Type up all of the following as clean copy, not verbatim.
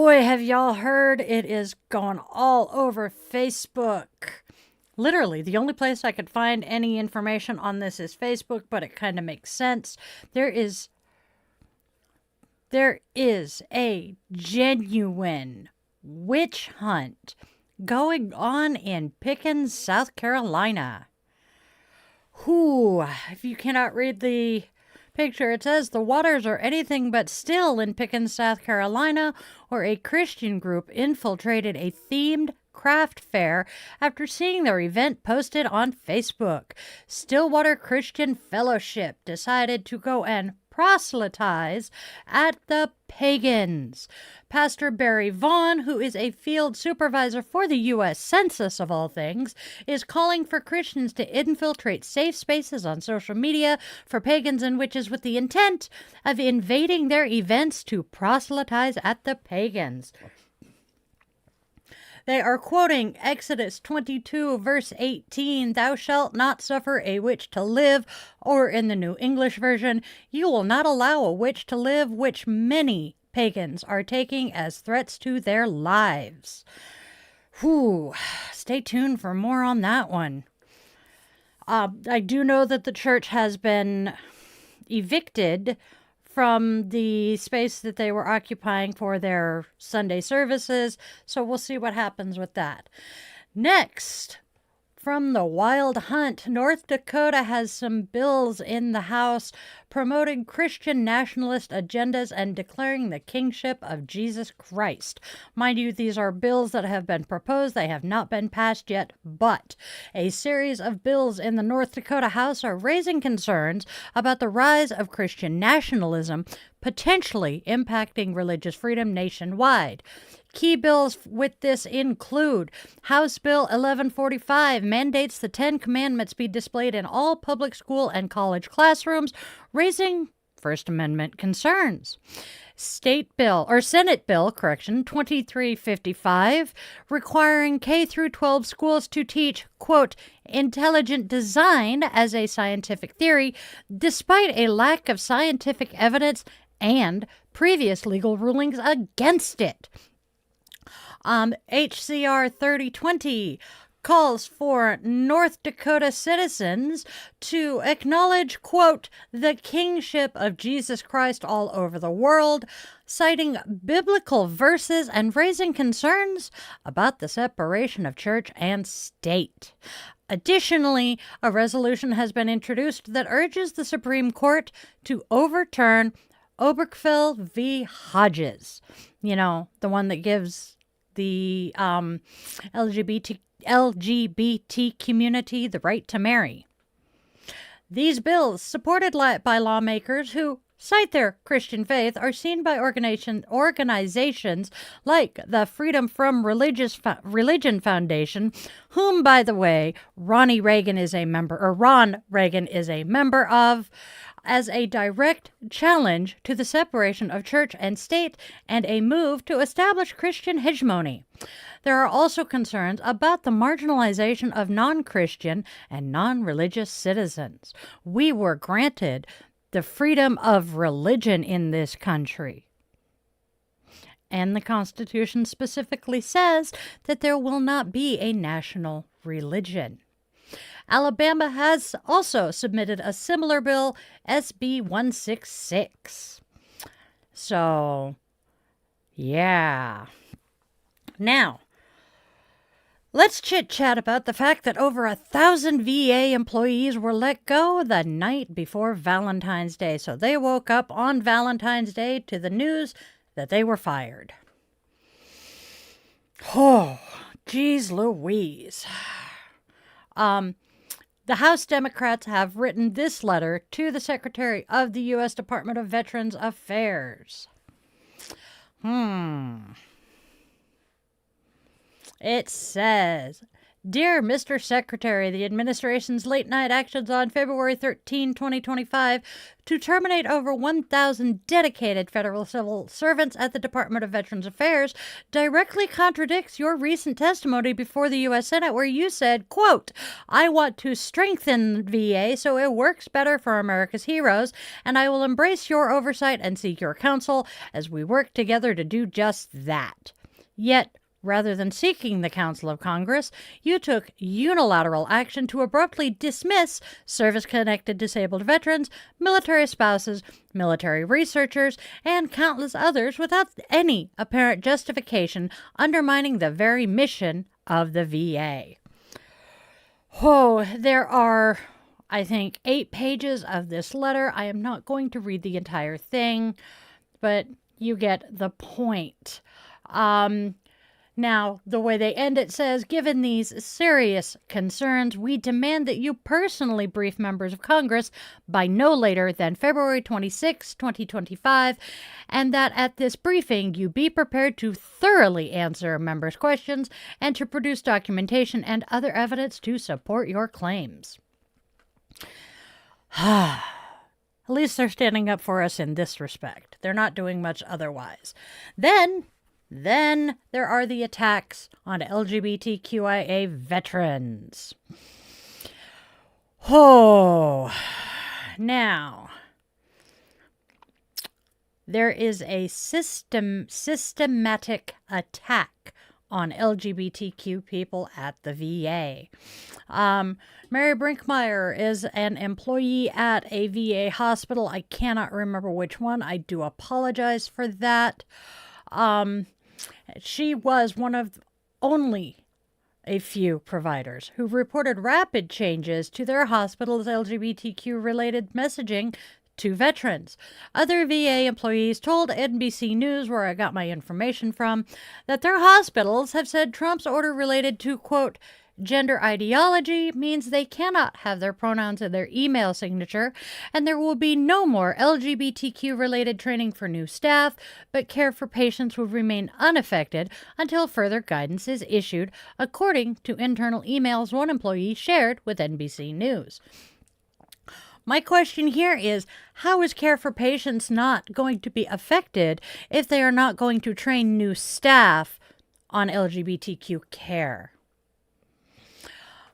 boy, have y'all heard it is going all over Facebook. Literally, the only place I could find any information on this is Facebook, but it kind of makes sense. There is a genuine witch hunt going on in Pickens, South Carolina. Whew, if you cannot read the picture, it says the waters are anything but still in Pickens, South Carolina, where a Christian group infiltrated a themed craft fair after seeing their event posted on Facebook. Stillwater Christian Fellowship decided to go and proselytize at the pagans. Pastor Barry Vaughn, who is a field supervisor for the U.S. Census of all things, is calling for Christians to infiltrate safe spaces on social media for pagans and witches with the intent of invading their events to proselytize at the pagans. They are quoting Exodus 22, verse 18, "Thou shalt not suffer a witch to live," or in the New English Version, "You will not allow a witch to live," which many pagans are taking as threats to their lives. Whew, stay tuned for more on that one. I do know that the church has been evicted from the space that they were occupying for their Sunday services, so we'll see what happens with that. Next, from the Wild Hunt, North Dakota has some bills in the House promoting Christian nationalist agendas and declaring the kingship of Jesus Christ. Mind you, these are bills that have been proposed. They have not been passed yet, but a series of bills in the North Dakota House are raising concerns about the rise of Christian nationalism, potentially impacting religious freedom nationwide. Key bills with this include House Bill 1145 mandates the 10 Commandments be displayed in all public school and college classrooms, raising First Amendment concerns. Senate Bill 2355 requiring K through 12 schools to teach, quote, intelligent design as a scientific theory, despite a lack of scientific evidence and previous legal rulings against it. HCR 3020 calls for North Dakota citizens to acknowledge, quote, the kingship of Jesus Christ all over the world, citing biblical verses and raising concerns about the separation of church and state. Additionally, a resolution has been introduced that urges the Supreme Court to overturn Obergefell v. Hodges, you know, the one that gives the LGBT community the right to marry. These bills, supported by lawmakers who cite their Christian faith, are seen by organizations like the Freedom from Religion Foundation, whom, by the way, Ron Reagan is a member of, as a direct challenge to the separation of church and state and a move to establish Christian hegemony. There are also concerns about the marginalization of non-Christian and non-religious citizens. We were granted the freedom of religion in this country. And the Constitution specifically says that there will not be a national religion. Alabama has also submitted a similar bill, SB 166. So, yeah. Now, let's chit-chat about the fact that over 1,000 VA employees were let go the night before Valentine's Day. So they woke up on Valentine's Day to the news that they were fired. Oh, geez Louise. The House Democrats have written this letter to the Secretary of the U.S. Department of Veterans Affairs. It says, Dear Mr. Secretary, the administration's late-night actions on February 13, 2025, to terminate over 1,000 dedicated federal civil servants at the Department of Veterans Affairs directly contradicts your recent testimony before the U.S. Senate where you said, quote, I want to strengthen VA so it works better for America's heroes, and I will embrace your oversight and seek your counsel as we work together to do just that. Yet, rather than seeking the counsel of Congress, you took unilateral action to abruptly dismiss service-connected disabled veterans, military spouses, military researchers, and countless others without any apparent justification, undermining the very mission of the VA. Oh, there are, I think, 8 pages of this letter. I am not going to read the entire thing, but you get the point. Now, the way they end it says, given these serious concerns, we demand that you personally brief members of Congress by no later than February 26, 2025, and that at this briefing you be prepared to thoroughly answer members' questions and to produce documentation and other evidence to support your claims. At least they're standing up for us in this respect. They're not doing much otherwise. Then there are the attacks on LGBTQIA veterans. Oh, now, there is a systematic attack on LGBTQ people at the VA. Mary Brinkmeyer is an employee at a VA hospital. I cannot remember which one. I do apologize for that. She was one of only a few providers who reported rapid changes to their hospital's LGBTQ-related messaging to veterans. Other VA employees told NBC News, where I got my information from, that their hospitals have said Trump's order related to, quote, gender ideology means they cannot have their pronouns in their email signature, and there will be no more LGBTQ-related training for new staff, but care for patients will remain unaffected until further guidance is issued, according to internal emails one employee shared with NBC News. My question here is, how is care for patients not going to be affected if they are not going to train new staff on LGBTQ care?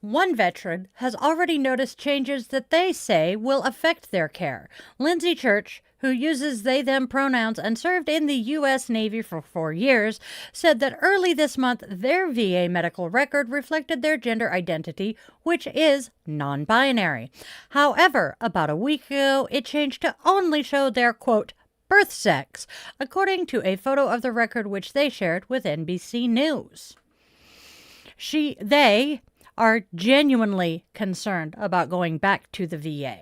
One veteran has already noticed changes that they say will affect their care. Lindsay Church, who uses they-them pronouns and served in the U.S. Navy for 4 years, said that early this month their VA medical record reflected their gender identity, which is non-binary. However, about a week ago, it changed to only show their, quote, birth sex, according to a photo of the record which they shared with NBC News. They are genuinely concerned about going back to the VA.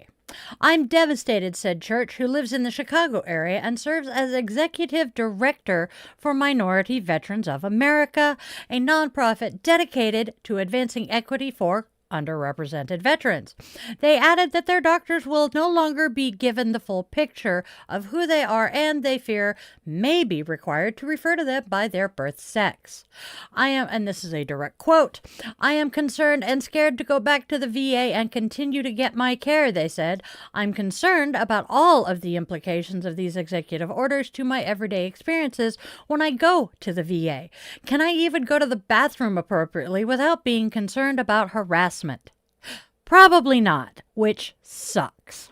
I'm devastated, said Church, who lives in the Chicago area and serves as executive director for Minority Veterans of America, a nonprofit dedicated to advancing equity for underrepresented veterans. They added that their doctors will no longer be given the full picture of who they are, and they fear may be required to refer to them by their birth sex. And this is a direct quote, I am concerned and scared to go back to the VA and continue to get my care, they said. I'm concerned about all of the implications of these executive orders to my everyday experiences when I go to the VA. Can I even go to the bathroom appropriately without being concerned about harassment? Probably not, which sucks.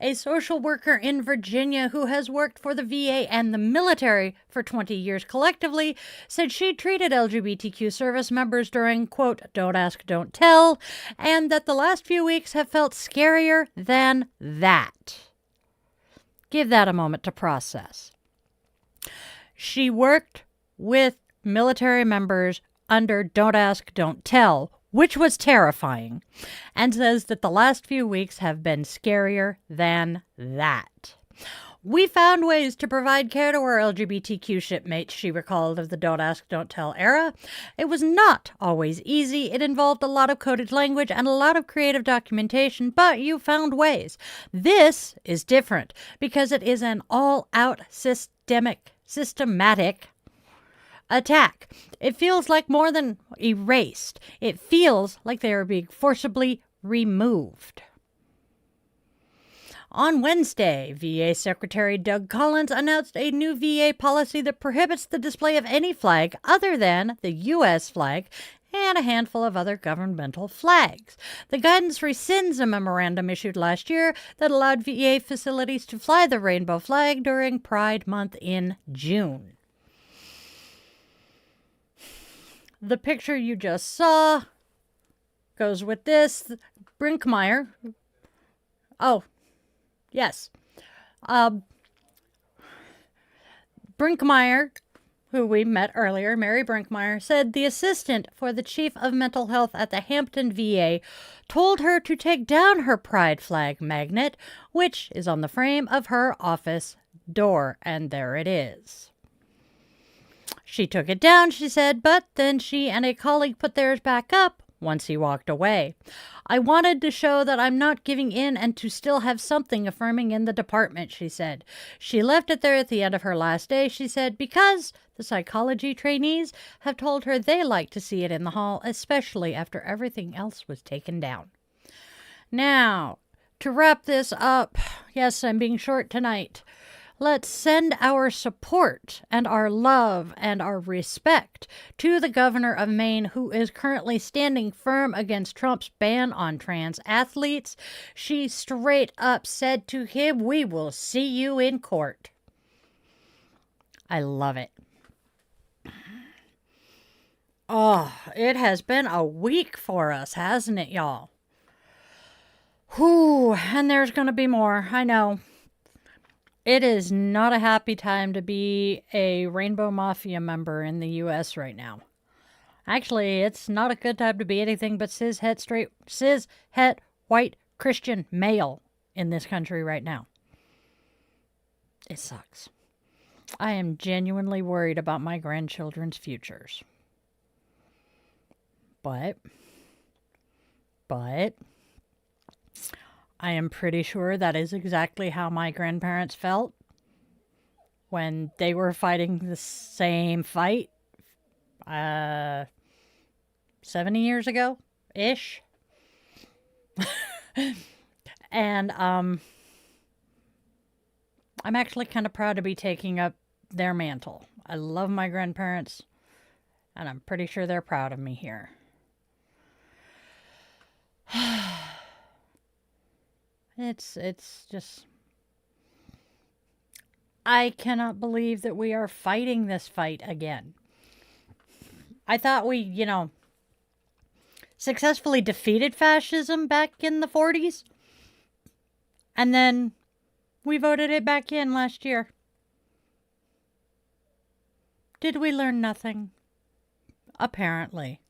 A social worker in Virginia who has worked for the VA and the military for 20 years collectively said she treated LGBTQ service members during, quote, don't ask, don't tell, and that the last few weeks have felt scarier than that. Give that a moment to process. She worked with military members under don't ask, don't tell, which was terrifying, and says that the last few weeks have been scarier than that. We found ways to provide care to our LGBTQ shipmates, she recalled, of the don't ask, don't tell era. It was not always easy. It involved a lot of coded language and a lot of creative documentation, but you found ways. This is different because it is an all-out systematic attack. It feels like more than erased. It feels like they are being forcibly removed. On Wednesday, VA Secretary Doug Collins announced a new VA policy that prohibits the display of any flag other than the U.S. flag and a handful of other governmental flags. The guidance rescinds a memorandum issued last year that allowed VA facilities to fly the rainbow flag during Pride Month in June. The picture you just saw goes with this. Brinkmeyer. Oh, yes. Brinkmeyer, who we met earlier, Mary Brinkmeyer, said the assistant for the chief of mental health at the Hampton VA told her to take down her pride flag magnet, which is on the frame of her office door, and there it is. She took it down, she said, but then she and a colleague put theirs back up once he walked away. I wanted to show that I'm not giving in and to still have something affirming in the department, she said. She left it there at the end of her last day, she said, because the psychology trainees have told her they like to see it in the hall, especially after everything else was taken down. Now, to wrap this up, yes, I'm being short tonight. Let's send our support and our love and our respect to the governor of Maine, who is currently standing firm against Trump's ban on trans athletes. She straight up said to him, "We will see you in court." I love it. Oh, it has been a week for us, hasn't it, y'all? Whew, and there's going to be more, I know. It is not a happy time to be a Rainbow Mafia member in the U.S. right now. Actually, it's not a good time to be anything but cis-het, white, Christian male in this country right now. It sucks. I am genuinely worried about my grandchildren's futures. But I am pretty sure that is exactly how my grandparents felt when they were fighting the same fight 70 years ago-ish. And I'm actually kind of proud to be taking up their mantle. I love my grandparents, and I'm pretty sure they're proud of me here. It's just, I cannot believe that we are fighting this fight again. I thought we, successfully defeated fascism back in the 40s. And then we voted it back in last year. Did we learn nothing? Apparently.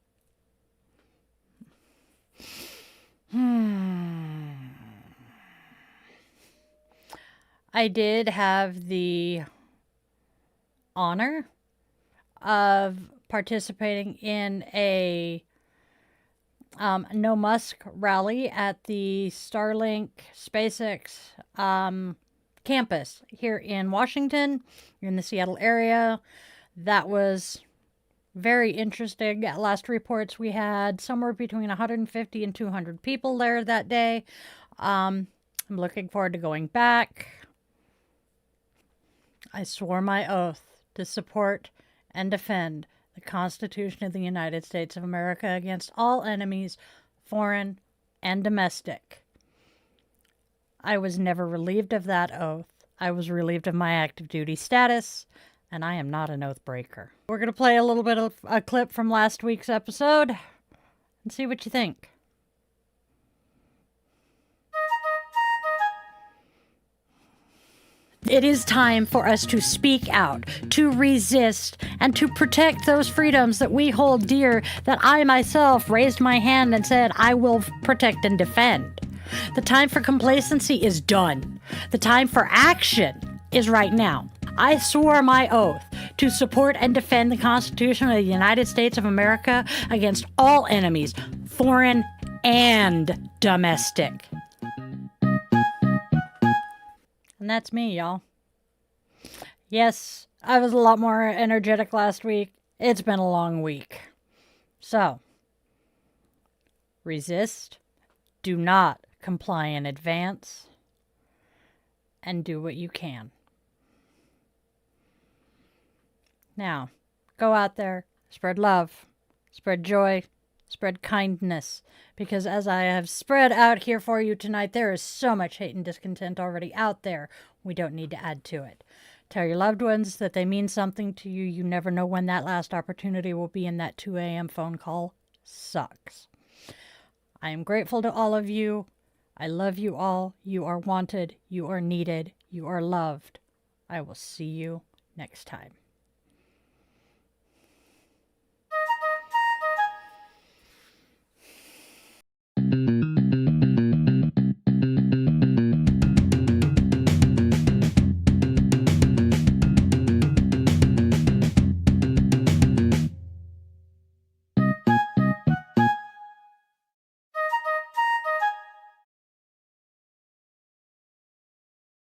I did have the honor of participating in a No Musk rally at the Starlink SpaceX campus here in Washington, in the Seattle area. That was very interesting. At last reports, we had somewhere between 150 and 200 people there that day. I'm looking forward to going back. I swore my oath to support and defend the Constitution of the United States of America against all enemies, foreign and domestic. I was never relieved of that oath. I was relieved of my active duty status, and I am not an oath breaker. We're going to play a little bit of a clip from last week's episode and see what you think. It is time for us to speak out, to resist, and to protect those freedoms that we hold dear, that I myself raised my hand and said I will protect and defend. The time for complacency is done. The time for action is right now. I swore my oath to support and defend the Constitution of the United States of America against all enemies, foreign and domestic. And that's me, y'all. Yes, I was a lot more energetic last week. It's been a long week. So, resist, do not comply in advance, and do what you can. Now, go out there, spread love, spread joy, spread kindness, because as I have spread out here for you tonight, there is so much hate and discontent already out there. We don't need to add to it. Tell your loved ones that they mean something to you. You never know when that last opportunity will be, and that 2 a.m. phone call sucks. I am grateful to all of you. I love you all. You are wanted. You are needed. You are loved. I will see you next time.